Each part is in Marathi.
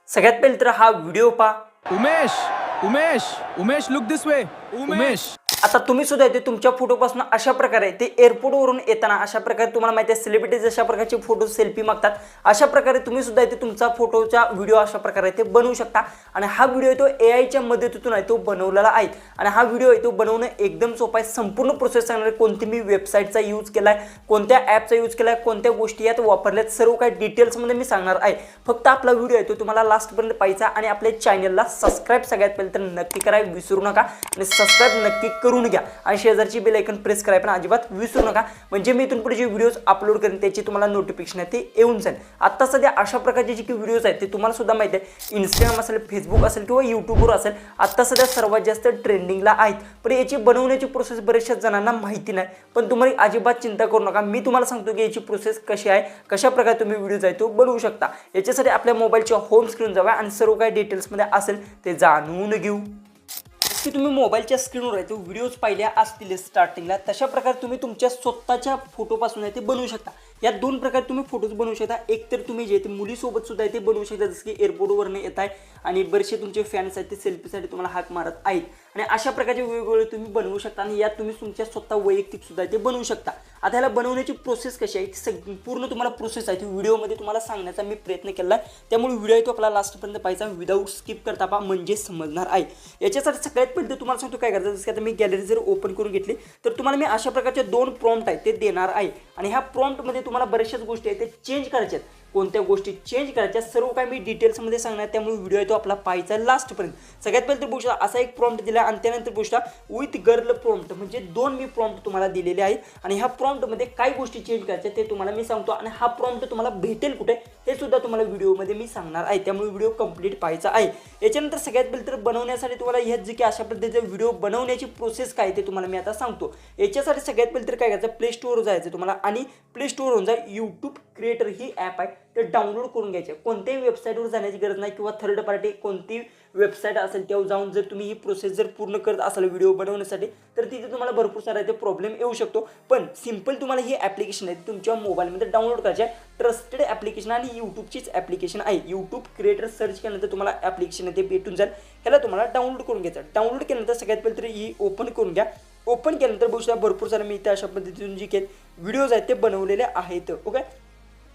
सगळ्यात पहिले तर हा व्हिडिओ पहा। Umesh Umesh Umesh look this way Umesh. आता तुम्ही सुद्धा इथे तुमच्या फोटोपासून अशा प्रकारे ते एअरपोर्टवरून येताना अशा प्रकारे तुम्हाला माहिती आहे सेलिब्रिटीज अशा प्रकारचे फोटो सेल्फी मागतात, अशा प्रकारे तुम्ही सुद्धा इथे तुमचा फोटोचा व्हिडिओ अशा प्रकारे ते बनवू शकता। आणि हा व्हिडिओ तो एआयच्या मदतीतून आहे तो बनवलेला आहे आणि हा व्हिडिओ आहे तो बनवणं एकदम सोपं आहे। संपूर्ण प्रोसेस सांगणार कोणती मी वेबसाईटचा यूज केलाय, कोणत्या ॲपचा यूज केलाय, कोणत्या गोष्टी यात वापरल्यात, सर्व काही डिटेल्समध्ये मी सांगणार आहे। फक्त आपला व्हिडिओ आहे तो तुम्हाला लास्टपर्यंत पाहायचा आणि आपल्या चॅनलला सबस्क्राईब सगळ्यात पहिले तर नक्की करायला विसरू नका आणि सबस्क्राईब नक्की करून घ्या आणि शेजारची बेल आयकॉन प्रेस करायला पण अजिबात विसरू नका, म्हणजे मी इथून पुढे जे व्हिडिओज अपलोड करेन त्याची तुम्हाला नोटिफिकेशन आहे ते येऊन जाईल। आता सध्या अशा प्रकारचे जे काही व्हिडिओज आहेत ते तुम्हाला सुद्धा माहिती आहे इंस्टाग्राम असेल, फेसबुक असेल किंवा यूट्यूबवर असेल, आता सध्या सर्वात जास्त ट्रेंडिंगला आहेत। पण याची बनवण्याची प्रोसेस बऱ्याचशा जणांना माहिती नाही, पण तुम्हाला अजिबात चिंता करू नका, मी तुम्हाला सांगतो की याची प्रोसेस कशी आहे, कशा प्रकारे तुम्ही व्हिडिओज आहे तो बनवू शकता। याच्यासाठी आपल्या मोबाईलच्या होम स्क्रीन जावा आणि सर्व काही डिटेल्समध्ये असेल ते जाणून घेऊ। की तुम्ही मोबाईलच्या स्क्रीनवर आहे तो व्हिडिओज पाहिल्या असतील स्टार्टिंगला, तशा प्रकारे तुम्ही तुमच्या स्वतःच्या फोटोपासून आहे ते बनवू शकता। या दोन प्रकारे तुम्ही फोटोज बनवू शकता। एक तर तुम्ही जे ते मुलीसोबत सुद्धा ते बनवू शकता, जसं की एअरपोर्टवरनं येत आहे आणि बरेचसे तुमचे फॅन्स आहेत ते सेल्फीसाठी तुम्हाला हाक मारत आहेत आणि अशा प्रकारचे वेगवेगळे तुम्ही बनवू शकता आणि यात तुम्ही तुमच्या स्वतः वैयक्तिक सुद्धा ते बनवू शकता। आता ह्याला बनवण्याची प्रोसेस कशी आहे ती पूर्ण तुम्हाला प्रोसेस आहे ती व्हिडिओमध्ये तुम्हाला सांगण्याचा मी प्रयत्न केला आहे, त्यामुळे व्हिडिओ तो आपला लास्टपर्यंत पाहायचा विदाऊट स्किप करता पहा, म्हणजे समजणार आहे। याच्यासाठी सगळ्यात पहिले तुम्हाला सांगतो काय करायचं, जसं की आता मी गॅलरी जर ओपन करून घेतली तर तुम्हाला मी अशा प्रकारचे दोन प्रॉम्प्ट आहेत ते देणार आहे आणि ह्या प्रॉम्प्टमध्ये तुम्हाला बऱ्याचशाच गोष्टी आहेत ते चेंज करायच्या आहेत। कोणत्या गोष्टी चेंज करायच्या सर्व काही मी डिटेल्समध्ये सांगणार, त्यामुळे व्हिडिओ आहे तो आपला पाहायचा आहे लास्टपर्यंत। सगळ्यात पहिले तर गोष्ट असा एक प्रॉम्प्ट दिला आणि त्यानंतर गोष्ट विथ गर्ल प्रॉम्प्ट, म्हणजे दोन मी प्रॉम्प्ट तुम्हाला दिलेले आहेत आणि ह्या प्रॉम्प्टमध्ये काय गोष्टी चेंज करायच्या ते तुम्हाला मी सांगतो आणि हा प्रॉम्प्ट तुम्हाला भेटेल कुठे हे सुद्धा तुम्हाला व्हिडिओमध्ये मी सांगणार आहे, त्यामुळे व्हिडिओ कंप्लीट पाहायचा आहे। याच्यानंतर सगळ्यात पहिले तर बनवण्यासाठी तुम्हाला ह्यात जे की अशा पद्धतीचे व्हिडिओ बनवण्याची प्रोसेस काय ते तुम्हाला मी आता सांगतो। याच्यासाठी सगळ्यात पहिले तर काय करायचं, प्ले स्टोअरवर जायचं तुम्हाला आणि प्ले स्टोअरवरून जा यूट्यूब क्रिएटर ही ॲप आहे ते डाउनलोड करून घ्यायचे। कोणत्याही वेबसाईटवर जाण्याची गरज नाही किंवा थर्ड पार्टी कोणती वेबसाईट असेल त्यावर जाऊन जर तुम्ही ही प्रोसेस जर पूर्ण करत असाल व्हिडिओ बनवण्यासाठी तर तिथे तुम्हाला भरपूर सारा ते प्रॉब्लेम येऊ शकतो, पण सिंपल तुम्हाला ही ॲप्लिकेशन आहे तुमच्या मोबाईलमध्ये डाउनलोड करायचे आहे। ट्रस्टेड ॲप्लिकेशन आणि यूट्यूबचीच ॲप्लिकेशन आहे। यूट्यूब क्रिएटर सर्च केल्यानंतर तुम्हाला ॲप्लिकेशन ते भेटून जाईल, ह्याला तुम्हाला डाउनलोड करून घ्यायचं। डाउनलोड केल्यानंतर सगळ्यात पहिले तरी ही ओपन करून घ्या। ओपन केल्यानंतर बघू शकता भरपूर सारे मी इथे अशा पद्धतीने जे काही व्हिडिओज आहेत ते बनवलेले आहेत। ओके,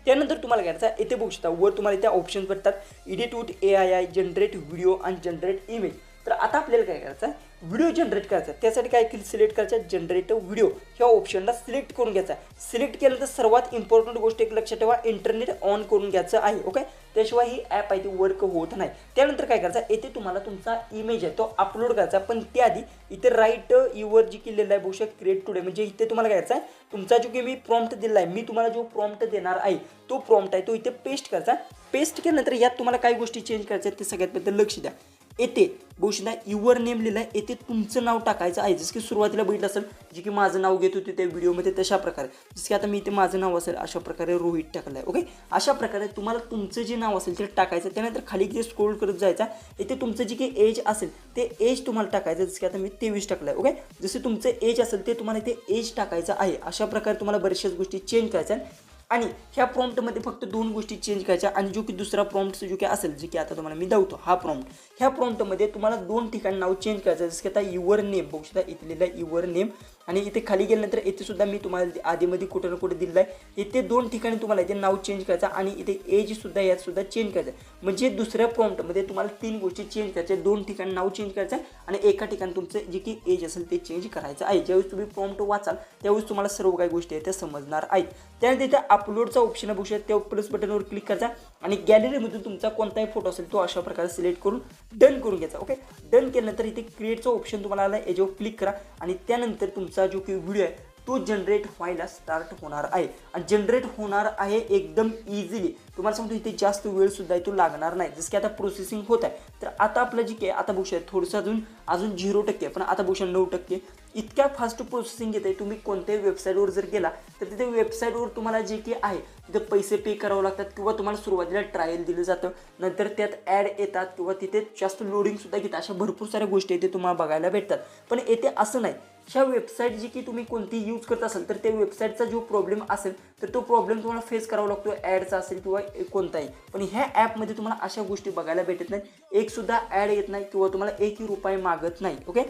त्यानंतर तुम्हाला काय करायचं, इथे बघू शकता वर तुम्हाला इथे ऑप्शन्स भेटतात, edit with AI, generate video आणि जनरेट इमेज। तर आता आपल्याला काय करायचं आहे, व्हिडिओ जनरेट करायचा आहे, त्यासाठी काय केलं सिलेक्ट करायचं जनरेट व्हिडिओ ह्या ऑप्शनला सिलेक्ट करून घ्यायचा आहे। सिलेक्ट केल्यानंतर सर्वात इम्पॉर्टंट गोष्ट एक लक्षात ठेवा, इंटरनेट ऑन करून घ्यायचं आहे। ओके, त्याशिवाय ही ॲप आहे ती वर्क होत नाही। त्यानंतर काय करायचं, येथे तुम्हाला तुमचा इमेज आहे तो अपलोड करायचा, पण त्याआधी इथे राईट युवर जी केलेलं आहे बघू शकता क्रिएट टुडे, म्हणजे इथे तुम्हाला काय करायचं आहे, तुमचा जो की मी प्रॉम्प्ट दिला आहे, मी तुम्हाला जो प्रॉम्प्ट देणार आहे तो प्रॉम्प्ट आहे तो इथे पेस्ट करायचा। पेस्ट केल्यानंतर यात तुम्हाला काही गोष्टी चेंज करायच्या ते सगळ्यात पहिले लक्ष द्या। येथे बघू शकता युवर नेम लिहिलं आहे, येथे तुमचं नाव टाकायचं आहे, जसं की सुरुवातीला बघितलं असेल जे की माझं नाव घेत होते त्या व्हिडिओमध्ये तशा प्रकारे, जसं की आता मी इथे माझं नाव असेल अशा प्रकारे रोहित टाकलं आहे। ओके, अशा प्रकारे तुम्हाला तुमचं जे नाव असेल ते टाकायचं। त्यानंतर खाली जे स्क्रोल करत जायचं, येथे तुमचं जे काही एज असेल ते एज तुम्हाला टाकायचं, जसं की आता मी 23 टाकलं आहे। ओके, जसं तुमचं एज असेल ते तुम्हाला इथे एज टाकायचं आहे। अशा प्रकारे तुम्हाला बऱ्याचशाच गोष्टी चेंज करायच्या आणि ह्या प्रॉम्प्टमध्ये फक्त दोन गोष्टी चेंज करायच्या आणि जो की दुसरा प्रॉम्प्ट जो की असेल जे की आता तुम्हाला मी दावतो हा प्रॉम्प्ट, ह्या प्रॉम्प्टमध्ये तुम्हाला दोन ठिकाणी नाव चेंज करायचं, जसं की आता युवर नेम बघू शकता इथे लिहिलं आहे युवर नेम आणि इथे खाली गेल्यानंतर इथे सुद्धा मी तुम्हाला आधीमध्ये कुठे ना कुठे दिलं आहे, इथे दोन ठिकाणी तुम्हाला इथे नाव चेंज करायचं आणि इथे एज सुद्धा यात सुद्धा चेंज करायचं, म्हणजे दुसऱ्या प्रॉम्प्टमध्ये तुम्हाला तीन गोष्टी चेंज करायच्या, दोन ठिकाणी नाव चेंज करायचं आणि एका ठिकाणी तुमचं जे की एज असेल ते चेंज करायचं आहे। ज्यावेळेस तुम्ही प्रॉम्प्ट वाचाल त्यावेळेस तुम्हाला सर्व काही गोष्टी आहेत त्या समजणार आहेत। त्यानंतर इथे अपलोडचा ऑप्शन बघू शकता, त्या प्लस बटनवर क्लिक करायचा आणि गॅलरीमधून तुमचा कोणताही फोटो असेल तो अशा प्रकारे सिलेक्ट करून डन करून घ्यायचा। ओके, डन केल्यानंतर इथे क्रिएटचा ऑप्शन तुम्हाला आला, याच्यावर क्लिक करा आणि त्यानंतर तुमचा जो की व्हिडिओ आहे तो जनरेट व्हायला स्टार्ट होणार आहे आणि जनरेट होणार आहे एकदम इझिली। तुम्हाला सांगतो इथे जास्त वेळ सुद्धा तो लागणार नाही, जसं की आता प्रोसेसिंग होत आहे। तर आता आपलं जे काय आता बघू शकता थोडंसं अजून 0% पण आता बघू शकता 9%, इतक्या फास्ट प्रोसेसिंग येते. तुम्ही कोणत्याही वेबसाईटवर जर गेला तर तिथे वेबसाईटवर तुम्हाला जे की आहे तिथे पैसे पे करावे लागतात किंवा तुम्हाला सुरुवातीला ट्रायल दिलं जातं, नंतर त्यात ॲड येतात किंवा तिथे जास्त लोडिंगसुद्धा घेतात. अशा भरपूर साऱ्या गोष्टी इथे तुम्हाला बघायला भेटतात. पण येथे असं नाही. ह्या वेबसाईट जी की तुम्ही कोणती यूज करत असाल तर त्या वेबसाईटचा जो प्रॉब्लेम असेल तर तो प्रॉब्लेम तुम्हाला फेस करावा लागतो, ॲडचा असेल किंवा कोणताही. पण ह्या ॲपमध्ये तुम्हाला अशा गोष्टी बघायला भेटत नाही. एकसुद्धा ॲड येत नाही किंवा तुम्हाला एकही रुपये मागत नाही. ओके,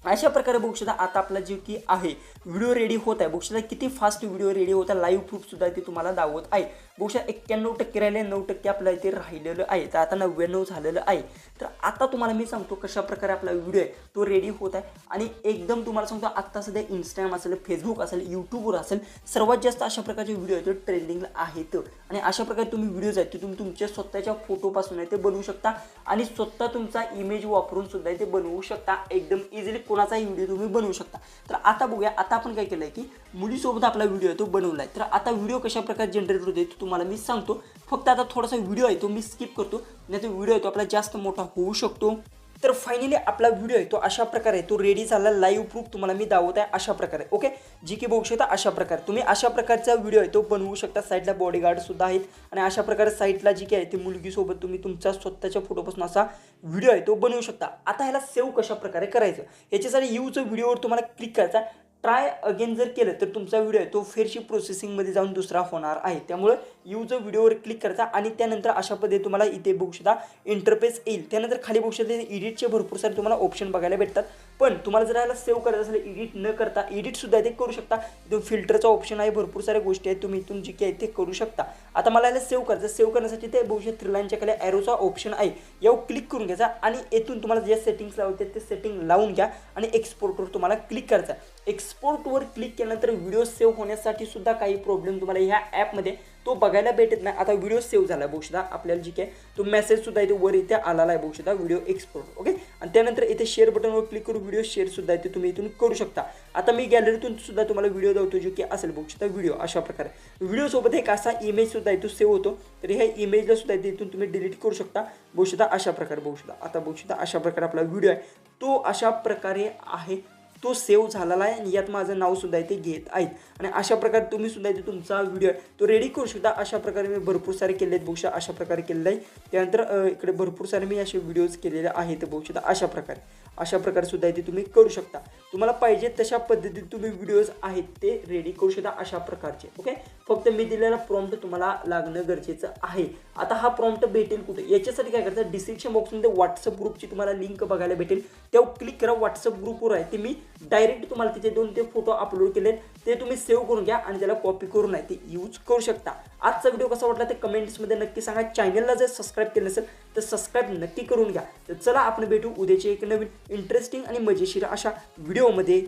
अशा प्रकारे बघू शकता आता आपला जो की आहे व्हिडिओ रेडी होत आहे. बघू शकता किती फास्ट व्हिडिओ रेडी होता. लाईव्ह प्रूफसुद्धा इथे तुम्हाला दाखवत आहे. बघू शकता 91% राहिले, 9% आपल्या इथे राहिलेलं आहे. तर आता 99 झालेलं आहे. तर आता तुम्हाला मी सांगतो कशा प्रकारे आपला व्हिडिओ आहे तो रेडी होत आहे. आणि एकदम तुम्हाला सांगतो आत्ता सध्या इंस्टाग्राम असेल, फेसबुक असेल, यूट्यूबवर असेल, सर्वात जास्त अशा प्रकारचे व्हिडिओ आहेत ते ट्रेंडिंगला आहेत. आणि अशा प्रकारे तुम्ही व्हिडिओज आहेत ते तुम्ही तुमच्या स्वतःच्या फोटोपासून आहे ते बनवू शकता आणि स्वतः तुमचा इमेज वापरून सुद्धा ते बनवू शकता. एकदम इझिली कोणाचाही व्हिडिओ तुम्ही बनवू शकता. तर आता बघूया, आता आपण काय केलं आहे की मुलीसोबत आपला व्हिडिओ आहे तो बनवला आहे. तर आता व्हिडिओ कशा प्रकारे जनरेट होते ते तुम्हाला मी सांगतो. फक्त आता थोडासा व्हिडिओ आहे तो मी स्किप करतो, नाही तर व्हिडिओ आहे तो आपला जास्त मोठा होऊ शकतो. तर फायनली आपला व्हिडिओ आहे तो अशा प्रकारे तो रेडी झाला. लाईव्ह प्रूफ तुम्हाला मी दाखवत आहे अशा प्रकारे. ओके, जी की बघू शकता अशा प्रकारे तुम्ही अशा प्रकारचा व्हिडिओ आहे तो बनवू शकता. साईडला बॉडीगार्डसुद्धा आहेत आणि अशा प्रकारे साईडला जी की आहे ती मुलगीसोबत तुम्ही तुमच्या स्वतःच्या फोटोपासून असा व्हिडिओ आहे तो बनवू शकता. आता ह्याला सेव्ह कशा प्रकारे करायचं याच्यासाठी यूज व्हिडिओवर तुम्हाला क्लिक करायचा. ट्राय अगेन जर केलं तर तुमचा व्हिडिओ आहे तो फेरशी प्रोसेसिंगमध्ये जाऊन दुसरा होणार आहे. त्यामुळे यूज व्हिडिओवर क्लिक करायचा आणि त्यानंतर अशा पद्धतीने तुम्हाला इथे बघू शकता इंटरफेस येईल. त्यानंतर खाली बघू शकता एडिटचे भरपूर सारे तुम्हाला ऑप्शन बघायला भेटतात. पण तुम्हाला जर याला सेव्ह करायचं असेल एडिट न करता एडिटसुद्धा इथे करू शकता. इथून फिल्टरचा ऑप्शन आहे, भरपूर साऱ्या गोष्टी आहेत तुम्ही इथून जी काही ते करू शकता. आता मला याला सेव्ह करायचं. सेव्ह करण्यासाठी ते बघू शकता 3 लाईनच्या खाली ॲरोचा ऑप्शन आहे, यावर क्लिक करून घ्यायचा आणि येथून तुम्हाला जे सेटिंग्स लावते ते सेटिंग लावून घ्या आणि एक्सपोर्टवर तुम्हाला क्लिक करायचं. एक्सपोर्टवर क्लिक केल्यानंतर व्हिडिओ सेव्ह होण्यासाठी सुद्धा काही प्रॉब्लेम तुम्हाला ह्या ॲपमध्ये तो बघायला भेटत नाही. आता व्हिडिओ सेव्ह झाला बघू शकता. आपल्याला जी काय तो मेसेजसुद्धा इथे वर इथे आलेला आहे बघू शकता व्हिडिओ एक्सपोर्ट. ओके, आणि त्यानंतर इथे शेअर बटनवर क्लिक करून व्हिडिओ शेअरसुद्धा इथे तुम्ही इथून करू शकता. आता मी गॅलरीतून सुद्धा तुम्हाला व्हिडिओ दाखवतो जो की असेल बघू शकता व्हिडिओ अशा प्रकारे. व्हिडिओसोबत एक असा इमेजसुद्धा इथं सेव्ह होतो. तर ह्या इमेजला सुद्धा इथून तुम्ही डिलीट करू शकता बघू शकता अशा प्रकारे. बघू शकता आता बघू शकता अशा प्रकारे आपला व्हिडिओ आहे तो अशा प्रकारे आहे तो सेव्ह झालेला आहे आणि यात माझं नावसुद्धा इथे घेत आहेत. आणि अशा प्रकारे तुम्ही सुद्धा इथे तुमचा व्हिडिओ आहे तो रेडी करू शकता. अशा प्रकारे मी भरपूर सारे केले आहेत बघू शकता अशा प्रकारे केलेलं आहे. त्यानंतर इकडे भरपूर सारे मी असे व्हिडिओज केलेले आहेत बघू शकता अशा प्रकारे सुद्धा इथे तुम्ही करू शकता. तुम्हाला पाहिजे तशा पद्धतीने तुम्ही व्हिडिओज आहेत ते रेडी करू शकता अशा प्रकारचे. ओके, फक्त मी दिलेला प्रॉम्प्ट तुम्हाला लागणं गरजेचं आहे. आता हा प्रॉम्प्ट भेटेल कुठे याच्यासाठी काय करायचं, डिस्क्रिप्शन बॉक्समध्ये व्हॉट्सअप ग्रुपची तुम्हाला लिंक बघायला भेटेल. त्यावर क्लिक करा. व्हॉट्सअप ग्रुपवर आहे ते मी डायरेक्ट तुम्हाला तिथे 2 फोटो अपलोड केलेत ते तुम्ही सेव्ह करून घ्या आणि त्याला कॉपी करून आहे ते यूज करू शकता. आजचा व्हिडिओ कसा वाटला ते कमेंट्समध्ये नक्की सांगा. चॅनलला जर सबस्क्राईब केलं नसेल तर सबस्क्राईब नक्की करून घ्या. तर चला आपण भेटू उद्याचे एक नवीन इंटरेस्टिंग आणि मजेशीर अशा व्हिडिओमध्ये.